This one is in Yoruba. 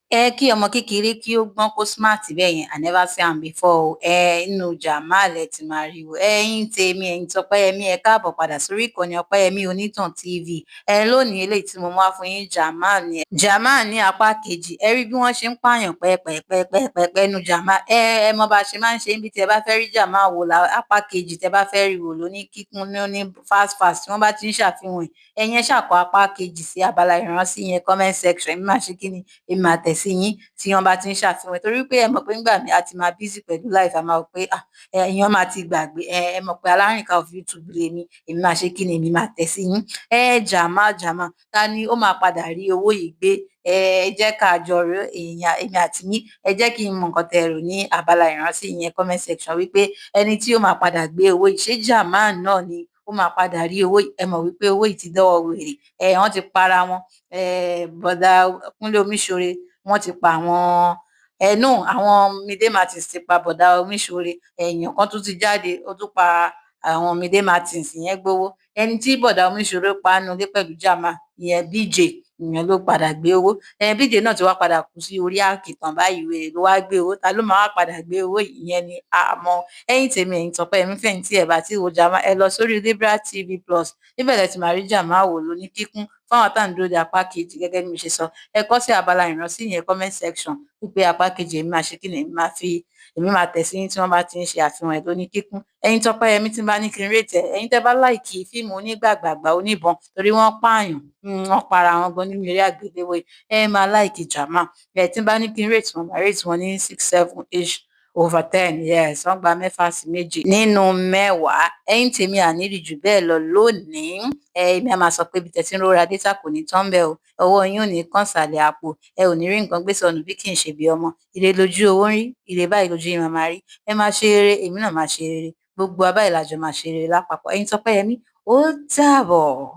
Kí ọmọ kékeré kí ó gbọ́n kó smart bẹ́yẹn, I never see am before o. Nínú Jamal lẹ ti máa rí o. Ẹ̀yin tèmi, ẹ̀yin t'Ọpẹ́yẹmí, ẹ káàbọ̀ padà sórí ìkànnì Ọpẹ́yẹmí Onítàn TV. Lónìí eléyìí tí mo mú wá fún yín Jamal ni. Jamal ní apá kejì. Ẹ rí bí wọ́n ṣe ń pààyàn pẹ́ẹ́pẹ́ẹ́pẹ́ẹ́pẹ́ nu Jamal. Ẹ mọ bá ṣe máa ń ṣe níbi tí ẹ bá fẹ́ rí Jamal wò apá kejì tẹ bá fẹ́ rí wò lóní kíkún ní fast fast tí wọ́n bá ti ń ṣàfihàn ẹ̀. Ẹ̀yin ẹ ṣàkọ apá kejì sí abala ìránsí yẹn comment section. Èmi máa ṣe kí ni? Èmi máa tẹ̀ sí yín tí wọ́n bá ti ń ṣàfihàn, torí pé ẹ mọ̀ pé nígbà míì a ti máa busy pẹ̀lú life, a máa rò pé èèyàn máa ti gbàgbé. Ẹ mọ̀ pé alárìnká of YouTube lèmi, èmi máa ṣe kí ni? Èmi máa tẹ̀ sí yín. Jamal, ta ni ó máa padà rí owó yìí gbé? Ẹ jẹ́ ká jọ rò, èmi àti yín. Ẹ jẹ́ kí n mọ nǹkan tẹ́ rò ní abala ìránsí yẹn comment section wípé ẹni tí ó máa padà gbé owó yìí, ṣé Jamal náà ni ó máa padà rí owó yìí? Ẹ mọ̀ wípé owó yìí ti dọ́wọ́ wèrè. Wọ́n ti para wọn. Bọ̀dá Kúnlé Omíṣore, wọ́n ti pa àwọn Mide Martins ti pa bọ̀dá Omíṣore. Èèyàn kan tún ti jáde, ó tún pa àwọn Mide Martins, ìyẹn gbowó. Ẹni tí bọ̀dá Omíṣore pa nulé pẹ̀lú Jamal, ìyẹn BJ, ìyẹn ló padà gbé owó. BJ náà ti wá padà kú sí orí àkìtàn báyìí, wèrè ló wá gbé owó. Ta ló máa wá padà gbé owó yìí? Ìyẹn ni àmọ́. Ẹ̀yin tèmi, ẹ̀yin t'Ọpẹ́yẹmí, fẹ̀yìntì ẹ bá tí wo Jamal, ẹ lọ sórí Liberal TV Plus. Níbẹ̀ lẹ ti máa rí Jamal wò lóní kíkún fún àwọn tá à ń dúró de apá kejì gẹ́gẹ́ bí mo ṣe sọ. Ẹ kọ sí abala ìránsí yẹn comment section wípé apá kejì èmi máa ṣe kí ni? Èmi máa tẹ̀ sí yín tí wọ́n bá ti ń ṣe àfihàn ẹ̀ lóní kíkún. Ẹ̀yin t'Ọpẹ́yẹmí, tí n bá ní kí n rate ẹ̀, ẹ̀yin tẹ́ bá láìkì fíìmù onígbàgbàgbà oníbọn torí wọ́n pààyàn, wọ́n para wọn gan nínú eré àgbéléwò yìí, ẹ máa láìkì Jamal. Tí n bá ní kí n rate wọn, màá rate wọn ní 6-7-10. Yes, wọ́n gba 6 nínú 10. Ẹ̀yin tèmi, àníri jù bẹ́ẹ̀ lọ lónìí. Èmi á máa sọ pé ibi tẹ́ ti ń rówó ra data kò ní tán ńbẹ̀ o. Ọwọ́ yín ò ní kán ìsàlẹ̀ àpò. Ẹ ò ní rí nǹkan gbé sọnù bí kì í ṣe bí ọmọ. Ire lójú owó ń rí, ire báyìí lójú yín máa rí. Ẹ máa ṣe rere, èmi náà máa ṣe rere. Gbogbo wa báyìí la jọ máa ṣe rere lápapọ̀. Ẹ̀yin t'Ọpẹ́yẹmí, ó dàbọ̀.